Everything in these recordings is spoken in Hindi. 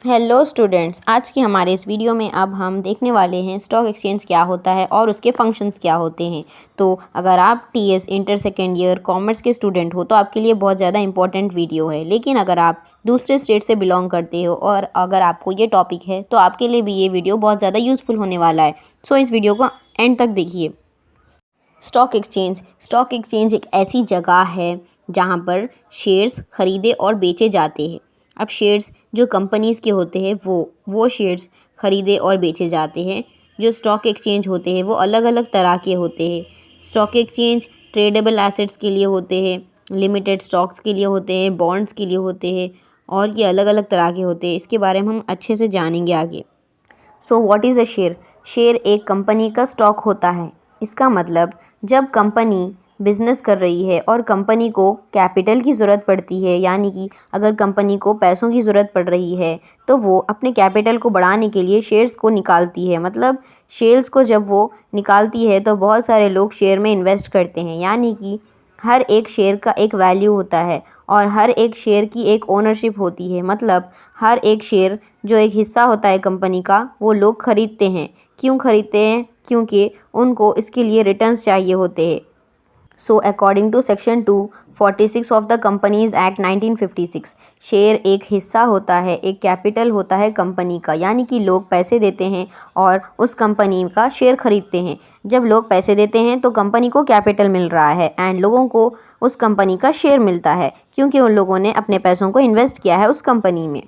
हेलो स्टूडेंट्स, आज के हमारे इस वीडियो में अब हम देखने वाले हैं स्टॉक एक्सचेंज क्या होता है और उसके फंक्शंस क्या होते हैं। तो अगर आप TS inter second year commerce के स्टूडेंट हो तो आपके लिए बहुत ज़्यादा इंपॉर्टेंट वीडियो है। लेकिन अगर आप दूसरे स्टेट से बिलोंग करते हो और अगर आपको ये टॉपिक है तो आपके लिए भी ये वीडियो बहुत ज़्यादा यूज़फुल होने वाला है। सो इस वीडियो को एंड तक देखिए। स्टॉक एक्सचेंज एक ऐसी जगह है जहाँ पर शेयर्स खरीदे और बेचे जाते हैं। अब शेयर्स जो कंपनीज़ के होते हैं वो शेयर्स खरीदे और बेचे जाते हैं। जो स्टॉक एक्सचेंज होते हैं वो अलग अलग तरह के होते हैं। स्टॉक एक्सचेंज ट्रेडेबल एसेट्स के लिए होते हैं, लिमिटेड स्टॉक्स के लिए होते हैं, बॉन्ड्स के लिए होते हैं और ये अलग अलग तरह के होते हैं। इसके बारे में हम अच्छे से जानेंगे आगे। So what is a share? Share एक कंपनी का स्टॉक होता है। इसका मतलब जब कंपनी बिज़नेस कर रही है और कंपनी को कैपिटल की ज़रूरत पड़ती है, यानी कि अगर कंपनी को पैसों की ज़रूरत पड़ रही है तो वो अपने कैपिटल को बढ़ाने के लिए शेयर्स को निकालती है। मतलब शेयर्स को जब वो निकालती है तो बहुत सारे लोग शेयर में इन्वेस्ट करते हैं, यानी कि हर एक शेयर का एक वैल्यू होता है और हर एक शेयर की एक ओनरशिप होती है। मतलब हर एक शेयर जो एक हिस्सा होता है कंपनी का वो लोग ख़रीदते हैं। क्यों ख़रीदते हैं? क्योंकि उनको इसके लिए रिटर्न्स चाहिए होते हैं। So according to section 246 of the companies act 1956, share एक हिस्सा होता है, एक कैपिटल होता है कंपनी का, यानी कि लोग पैसे देते हैं और उस कंपनी का शेयर खरीदते हैं। जब लोग पैसे देते हैं तो कंपनी को कैपिटल मिल रहा है एंड लोगों को उस कंपनी का शेयर मिलता है क्योंकि उन लोगों ने अपने पैसों को इन्वेस्ट किया है उस कंपनी में।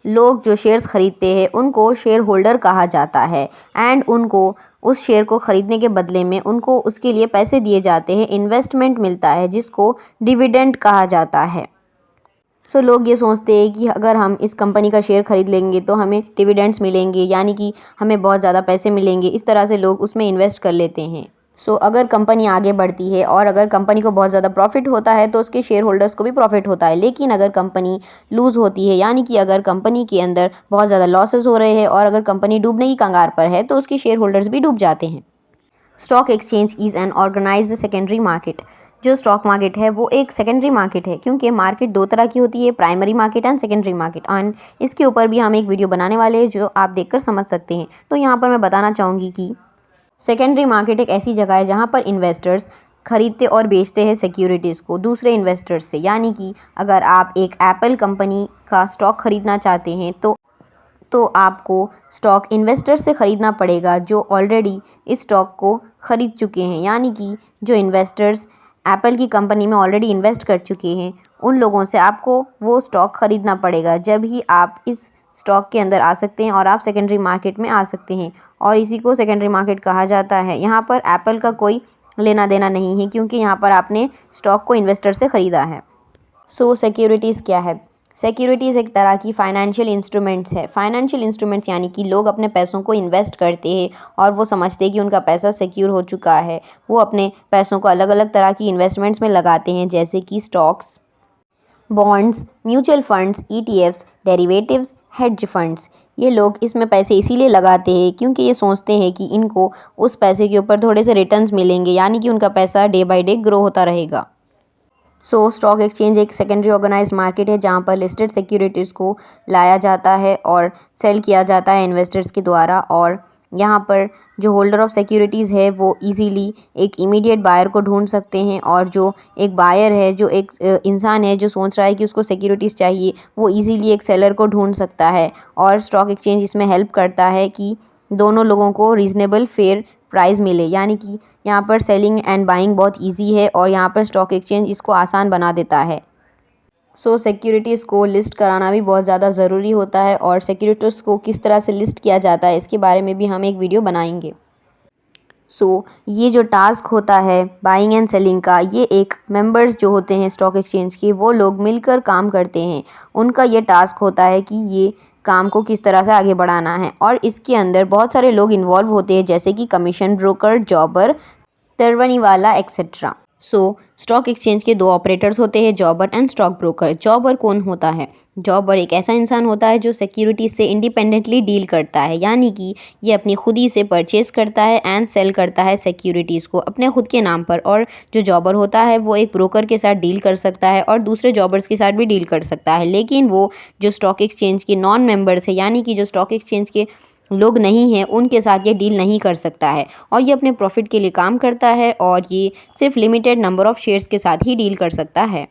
लोग जो शेयर्स ख़रीदते हैं उनको शेयर होल्डर कहा जाता है एंड उनको उस शेयर को ख़रीदने के बदले में उनको उसके लिए पैसे दिए जाते हैं, इन्वेस्टमेंट मिलता है जिसको डिविडेंड कहा जाता है। लोग ये सोचते हैं कि अगर हम इस कंपनी का शेयर ख़रीद लेंगे तो हमें डिविडेंड्स मिलेंगे, यानी कि हमें बहुत ज़्यादा पैसे मिलेंगे। इस तरह से लोग उसमें इन्वेस्ट कर लेते हैं। अगर कंपनी आगे बढ़ती है और अगर कंपनी को बहुत ज़्यादा प्रॉफिट होता है तो उसके शेयर होल्डर्स को भी प्रॉफिट होता है। लेकिन अगर कंपनी लूज़ होती है, यानी कि अगर कंपनी के अंदर बहुत ज़्यादा लॉसेस हो रहे हैं और अगर कंपनी डूबने की कगार पर है तो उसके शेयर होल्डर्स भी डूब जाते हैं। Stock exchange is an organised secondary market. जो स्टॉक मार्केट है वो एक सेकेंडरी मार्केट है, क्योंकि मार्केट दो तरह की होती है, primary market and secondary market. And इसके ऊपर भी हम एक वीडियो बनाने वाले हैं जो आप देखकर समझ सकते हैं। तो यहाँ पर मैं बताना चाहूँगी कि सेकेंडरी मार्केट एक ऐसी जगह है जहाँ पर इन्वेस्टर्स खरीदते और बेचते हैं सिक्योरिटीज़ को दूसरे इन्वेस्टर्स से। यानी कि अगर आप एक एप्पल कंपनी का स्टॉक खरीदना चाहते हैं तो आपको स्टॉक इन्वेस्टर्स से ख़रीदना पड़ेगा जो ऑलरेडी इस स्टॉक को ख़रीद चुके हैं। यानी कि जो इन्वेस्टर्स एप्पल की कंपनी में ऑलरेडी इन्वेस्ट कर चुके हैं उन लोगों से आपको वो स्टॉक ख़रीदना पड़ेगा, जब ही आप इस स्टॉक के अंदर आ सकते हैं और आप सेकेंडरी मार्केट में आ सकते हैं। और इसी को सेकेंडरी मार्केट कहा जाता है। यहाँ पर एप्पल का कोई लेना देना नहीं है क्योंकि यहाँ पर आपने स्टॉक को इन्वेस्टर से ख़रीदा है। सिक्योरिटीज़ क्या है? सिक्योरिटीज़ एक तरह की फाइनेंशियल इंस्ट्रूमेंट्स है। फाइनेंशियल इंस्ट्रूमेंट्स यानी कि लोग अपने पैसों को इन्वेस्ट करते हैं और वो समझते हैं कि उनका पैसा सिक्योर हो चुका है। वो अपने पैसों को अलग अलग तरह की इन्वेस्टमेंट्स में लगाते हैं, जैसे कि stocks, bonds, mutual funds, ETFs, derivatives, hedge funds. ये लोग इसमें पैसे इसीलिए लगाते हैं क्योंकि ये सोचते हैं कि इनको उस पैसे के ऊपर थोड़े से रिटर्न्स मिलेंगे, यानी कि उनका पैसा डे बाय डे ग्रो होता रहेगा। स्टॉक एक्सचेंज एक सेकेंडरी ऑर्गेनाइज्ड मार्केट है जहाँ पर लिस्टेड सिक्योरिटीज़ को लाया जाता है और सेल किया जाता है इन्वेस्टर्स के द्वारा। और यहाँ पर जो होल्डर ऑफ सिक्योरिटीज़ है वो इजीली एक इमीडिएट बायर को ढूंढ सकते हैं, और जो एक बायर है, जो एक इंसान है जो सोच रहा है कि उसको सिक्योरिटीज़ चाहिए, वो इजीली एक सेलर को ढूंढ सकता है। और स्टॉक एक्सचेंज इसमें हेल्प करता है कि दोनों लोगों को रीज़नेबल फेयर प्राइस मिले, यानी कि यहाँ पर सेलिंग एंड बाइंग बहुत इजी है और यहाँ पर स्टॉक एक्सचेंज इसको आसान बना देता है। सिक्योरिटीज़ को लिस्ट कराना भी बहुत ज़्यादा ज़रूरी होता है और सिक्योरिटीज़ को किस तरह से लिस्ट किया जाता है इसके बारे में भी हम एक वीडियो बनाएंगे। ये जो टास्क होता है बाइंग एंड सेलिंग का, ये एक मेंबर्स जो होते हैं स्टॉक एक्सचेंज के, वो लोग मिलकर काम करते हैं। उनका ये टास्क होता है कि ये काम को किस तरह से आगे बढ़ाना है और इसके अंदर बहुत सारे लोग इन्वॉल्व होते हैं, जैसे कि कमीशन ब्रोकर, जॉबर, तरवनी वाला, एक्सेट्रा। स्टॉक एक्सचेंज के दो ऑपरेटर्स होते हैं, जॉबर एंड स्टॉक ब्रोकर। जॉबर कौन होता है? जॉबर एक ऐसा इंसान होता है जो सिक्योरिटीज से इंडिपेंडेंटली डील करता है, यानी कि ये अपनी खुद ही से परचेज करता है एंड सेल करता है सिक्योरिटीज़ को अपने खुद के नाम पर। और जो जॉबर होता है वो एक ब्रोकर के साथ डील कर सकता है और दूसरे जॉबर्स के साथ भी डील कर सकता है, लेकिन वो जो स्टॉक एक्सचेंज के नॉन मेंबर्स है, यानी कि जो स्टॉक एक्सचेंज के लोग नहीं हैं, उनके साथ ये डील नहीं कर सकता है। और ये अपने प्रॉफिट के लिए काम करता है और ये सिर्फ लिमिटेड नंबर ऑफ़ शेयर्स के साथ ही डील कर सकता है।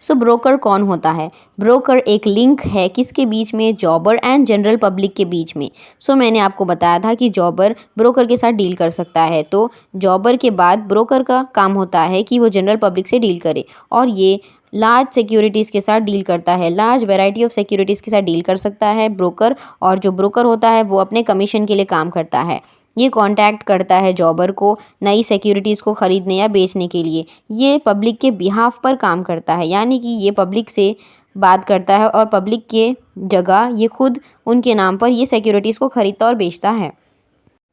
ब्रोकर कौन होता है? ब्रोकर एक लिंक है किसके बीच में? जॉबर एंड जनरल पब्लिक के बीच में। मैंने आपको बताया था कि जॉबर ब्रोकर के साथ डील कर सकता है, तो जॉबर के बाद ब्रोकर का काम होता है कि वो जनरल पब्लिक से डील करे और ये लार्ज सिक्योरिटीज़ के साथ डील करता है, लार्ज वैरायटी ऑफ सिक्योरिटीज़ के साथ डील कर सकता है ब्रोकर। और जो ब्रोकर होता है वो अपने कमीशन के लिए काम करता है। ये कांटेक्ट करता है जॉबर को नई सिक्योरिटीज़ को ख़रीदने या बेचने के लिए। ये पब्लिक के बिहाफ पर काम करता है, यानी कि ये पब्लिक से बात करता है और पब्लिक के जगह ये खुद उनके नाम पर ये सिक्योरिटीज़ को ख़रीदता और बेचता है।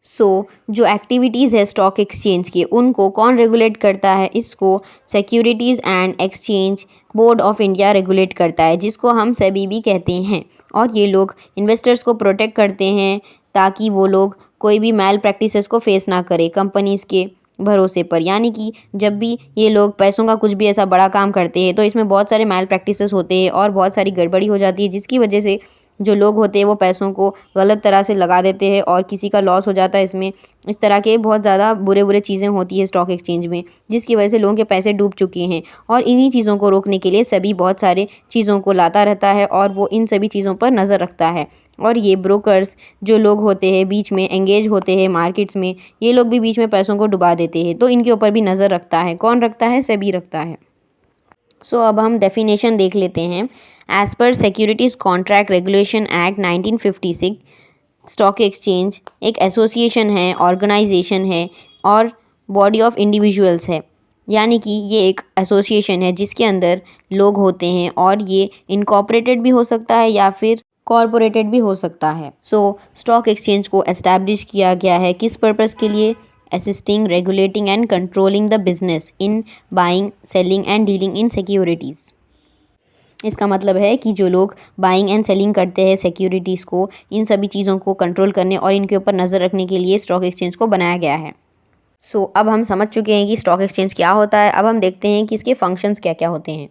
जो एक्टिविटीज़ है स्टॉक एक्सचेंज के, उनको कौन रेगुलेट करता है? इसको securities and exchange board of India regulate करता है, जिसको हम सेबी भी कहते हैं। और ये लोग इन्वेस्टर्स को प्रोटेक्ट करते हैं ताकि वो लोग कोई भी मैल प्रैक्टिसेस को फेस ना करे कंपनीज़ के भरोसे पर। यानी कि जब भी ये लोग पैसों का कुछ भी ऐसा बड़ा काम करते हैं तो इसमें बहुत सारे मैल प्रैक्टिसेस होते हैं और बहुत सारी गड़बड़ी हो जाती है, जिसकी वजह से जो लोग होते हैं वो पैसों को गलत तरह से लगा देते हैं और किसी का लॉस हो जाता है इसमें। इस तरह के बहुत ज़्यादा बुरे चीज़ें होती है स्टॉक एक्सचेंज में, जिसकी वजह से लोगों के पैसे डूब चुके हैं। और इन्हीं चीज़ों को रोकने के लिए सभी बहुत सारे चीज़ों को लाता रहता है और वो इन सभी चीज़ों पर नज़र रखता है। और ये ब्रोकर्स जो लोग होते हैं बीच में एंगेज होते हैं मार्केट्स में, ये लोग भी बीच में पैसों को डुबा देते हैं, तो इनके ऊपर भी नज़र रखता है। कौन रखता है? सेबी रखता है। अब हम डेफिनेशन देख लेते हैं। एज पर securities contract regulation act 1956, stock exchange एक एसोसिएशन है, ऑर्गेनाइजेशन है और बॉडी ऑफ इंडिविजुअल्स है। यानी कि ये एक एसोसिएशन है जिसके अंदर लोग होते हैं और ये इनकॉर्पोरेटेड भी हो सकता है या फिर कॉर्पोरेटेड भी हो सकता है। स्टॉक एक्सचेंज को एस्टैब्लिश किया गया है किस पर्पज़ के लिए? assisting, regulating and controlling the business in buying, selling and dealing in securities। इसका मतलब है कि जो लोग बाइंग एंड सेलिंग करते हैं सिक्योरिटीज़ को, इन सभी चीज़ों को कंट्रोल करने और इनके ऊपर नज़र रखने के लिए स्टॉक एक्सचेंज को बनाया गया है। अब हम समझ चुके हैं कि स्टॉक एक्सचेंज क्या होता है। अब हम देखते हैं कि इसके फंक्शंस क्या क्या होते हैं।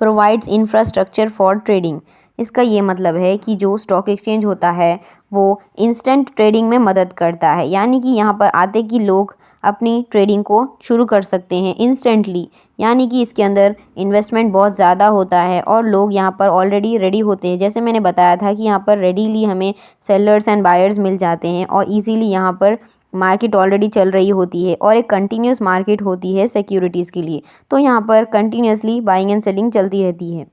Provides infrastructure for trading. इसका ये मतलब है कि जो स्टॉक एक्सचेंज होता है वो इंस्टेंट ट्रेडिंग में मदद करता है, यानी कि यहाँ पर आते कि लोग अपनी ट्रेडिंग को शुरू कर सकते हैं इंस्टेंटली। यानी कि इसके अंदर इन्वेस्टमेंट बहुत ज़्यादा होता है और लोग यहाँ पर ऑलरेडी रेडी होते हैं। जैसे मैंने बताया था कि यहाँ पर रेडीली हमें सेलर्स एंड बायर्स मिल जाते हैं और इजीली यहाँ पर मार्केट ऑलरेडी चल रही होती है और एक कंटिन्यूस मार्केट होती है सिक्योरिटीज़ के लिए, तो यहाँ पर कंटिन्यूसली बाइंग एंड सेलिंग चलती रहती है।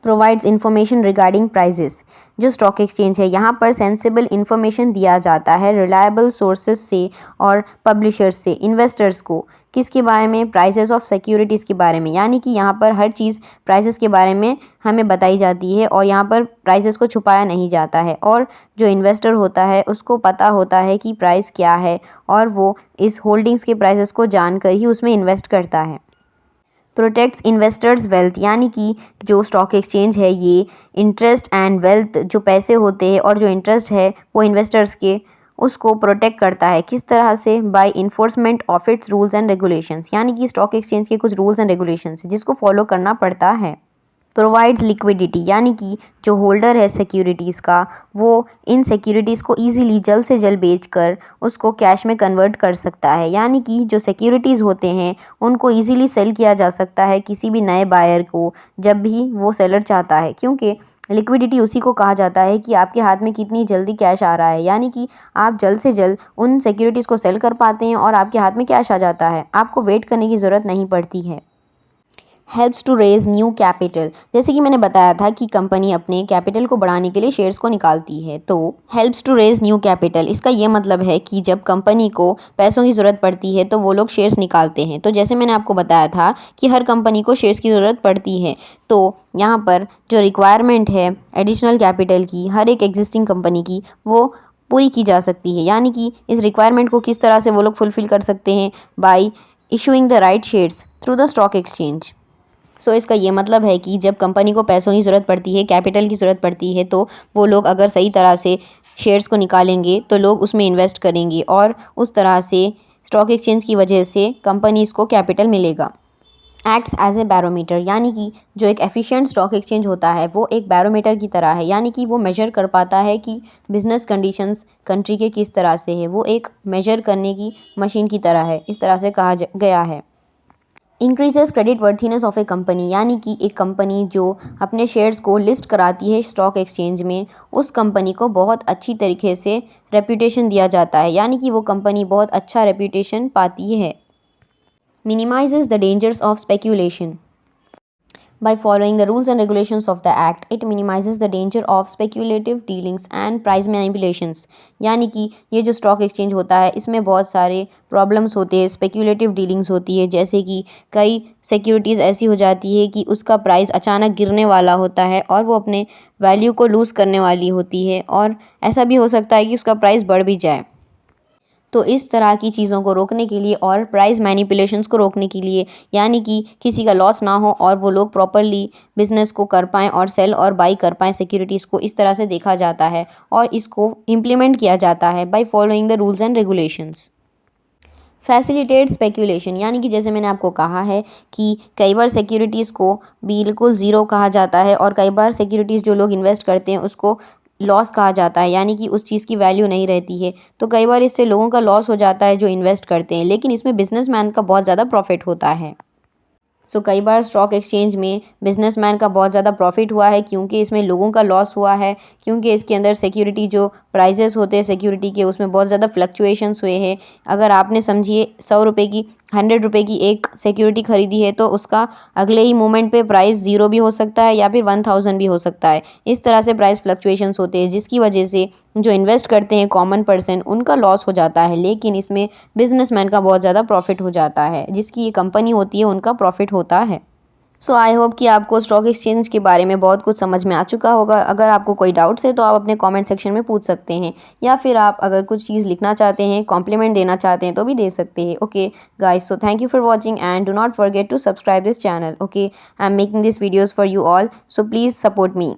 Provides information regarding prices. जो स्टॉक एक्सचेंज है यहाँ पर सेंसिबल इन्फॉर्मेशन दिया जाता है रिलायबल सोर्सेज से और पब्लिशर्स से इन्वेस्टर्स को। किसके बारे में? प्राइसेस ऑफ सिक्योरिटीज़ के बारे में। यानी कि यहाँ पर हर चीज़ प्राइसेस के बारे में हमें बताई जाती है और यहाँ पर प्राइसेस को छुपाया नहीं जाता है। और जो इन्वेस्टर होता है उसको पता होता है कि प्राइस क्या है और वो इस होल्डिंग्स के प्राइसेस को जानकर ही उसमें इन्वेस्ट करता है। Protects investors wealth. यानी कि जो स्टॉक एक्सचेंज है ये इंटरेस्ट एंड वेल्थ, जो पैसे होते हैं और जो इंटरेस्ट है वो इन्वेस्टर्स के, उसको प्रोटेक्ट करता है। किस तरह से? By enforcement of its rules and regulations. यानी कि स्टॉक एक्सचेंज के कुछ रूल्स एंड रेगुलेशंस जिसको फॉलो करना पड़ता है। Provides liquidity. यानी कि जो होल्डर है सिक्योरिटीज़ का वो इन सिक्योरिटीज़ को इजीली जल्द से जल्द बेचकर उसको कैश में कन्वर्ट कर सकता है। यानी कि जो सिक्योरिटीज़ होते हैं उनको इजीली सेल किया जा सकता है किसी भी नए बायर को जब भी वो सेलर चाहता है, क्योंकि लिक्विडिटी उसी को कहा जाता है कि आपके हाथ में कितनी जल्दी कैश आ रहा है। यानी कि आप जल्द से जल्द उन सिक्योरिटीज़ को सेल कर पाते हैं और आपके हाथ में कैश आ जाता है, आपको वेट करने की ज़रूरत नहीं पड़ती है। Helps to raise new capital. जैसे कि मैंने बताया था कि कंपनी अपने कैपिटल को बढ़ाने के लिए शेयर्स को निकालती है, तो helps to raise new capital इसका ये मतलब है कि जब कंपनी को पैसों की ज़रूरत पड़ती है तो वो लोग शेयर्स निकालते हैं। तो जैसे मैंने आपको बताया था कि हर कंपनी को शेयर्स की ज़रूरत पड़ती है, तो यहाँ पर जो रिक्वायरमेंट है एडिशनल कैपिटल की हर एक एग्जिस्टिंग कंपनी की वो पूरी की जा सकती है। यानी कि इस रिक्वायरमेंट को किस तरह से वो लोग फुलफ़िल कर सकते हैं? By issuing the right shares through the stock exchange. So इसका ये मतलब है कि जब कंपनी को पैसों की ज़रूरत पड़ती है, कैपिटल की ज़रूरत पड़ती है, तो वो लोग अगर सही तरह से शेयर्स को निकालेंगे तो लोग उसमें इन्वेस्ट करेंगे और उस तरह से स्टॉक एक्सचेंज की वजह से कंपनीज़ को कैपिटल मिलेगा। एक्ट्स एज ए बैरोमीटर, यानी कि जो एक एफिशिएंट स्टॉक एक्सचेंज होता है वो एक बैरोमीटर की तरह है, यानी कि वो मेजर कर पाता है कि बिज़नेस कंडीशंस कंट्री के किस तरह से है। वो एक मेजर करने की मशीन की तरह है, इस तरह से कहा गया है। Increases credit worthiness of A company, यानी कि एक कंपनी जो अपने शेयर्स को लिस्ट कराती है स्टॉक एक्सचेंज में, उस कंपनी को बहुत अच्छी तरीके से रेपुटेशन दिया जाता है, यानी कि वो कंपनी बहुत अच्छा रेपुटेशन पाती है। Minimises the dangers of speculation. By following the rules and regulations of the act, it minimizes the danger of speculative dealings and price manipulations। यानी कि ये जो स्टॉक एक्सचेंज होता है इसमें बहुत सारे प्रॉब्लम्स होते हैं, स्पेक्यूलेटिव डीलिंग्स होती है, जैसे कि कई सिक्योरिटीज़ ऐसी हो जाती है कि उसका प्राइस अचानक गिरने वाला होता है और वो अपने वैल्यू को लूज़ करने वाली होती है, और ऐसा भी हो सकता है कि उसका प्राइस बढ़ भी जाए। तो इस तरह की चीज़ों को रोकने के लिए और प्राइस मैनिपुलेशंस को रोकने के लिए, यानी कि किसी का लॉस ना हो और वो लोग प्रॉपरली बिज़नेस को कर पाएँ और सेल और बाई कर पाएँ सिक्योरिटीज़ को, इस तरह से देखा जाता है और इसको इम्प्लीमेंट किया जाता है by following the rules and regulations. Facilitate speculation, यानी कि जैसे मैंने आपको कहा है कि कई बार सिक्योरिटीज़ को बिल्कुल ज़ीरो कहा जाता है और कई बार सिक्योरिटीज़ जो लोग इन्वेस्ट करते हैं उसको लॉस कहा जाता है, यानी कि उस चीज़ की वैल्यू नहीं रहती है। तो कई बार इससे लोगों का लॉस हो जाता है जो इन्वेस्ट करते हैं, लेकिन इसमें बिजनेसमैन का बहुत ज़्यादा प्रॉफिट होता है। सो कई बार स्टॉक एक्सचेंज में बिजनेसमैन का बहुत ज़्यादा प्रॉफिट हुआ है क्योंकि इसमें लोगों का लॉस हुआ है, क्योंकि इसके अंदर सिक्योरिटी जो प्राइजेस होते हैं सिक्योरिटी के उसमें बहुत ज़्यादा फ्लक्चुएशंस हुए हैं। अगर आपने समझिए 100 रुपये की 100 रुपये की एक सिक्योरिटी खरीदी है तो उसका अगले ही मोमेंट पे प्राइस 0 भी हो सकता है या फिर 1000 भी हो सकता है। इस तरह से प्राइस फ्लक्चुएशंस होते हैं जिसकी वजह से जो इन्वेस्ट करते हैं कॉमन पर्सन उनका लॉस हो जाता है, लेकिन इसमें बिजनेसमैन का बहुत ज़्यादा प्रॉफिट हो जाता है, जिसकी ये कंपनी होती है उनका प्रॉफिट होता है। सो आई होप कि आपको स्टॉक एक्सचेंज के बारे में बहुत कुछ समझ में आ चुका होगा। अगर आपको कोई डाउट्स है तो आप अपने कमेंट सेक्शन में पूछ सकते हैं, या फिर आप अगर कुछ चीज़ लिखना चाहते हैं, कॉम्प्लीमेंट देना चाहते हैं तो भी दे सकते हैं। Okay guys, so thank you for watching and do not forget to subscribe this channel. Okay, I am making this videos for you all, so please support me.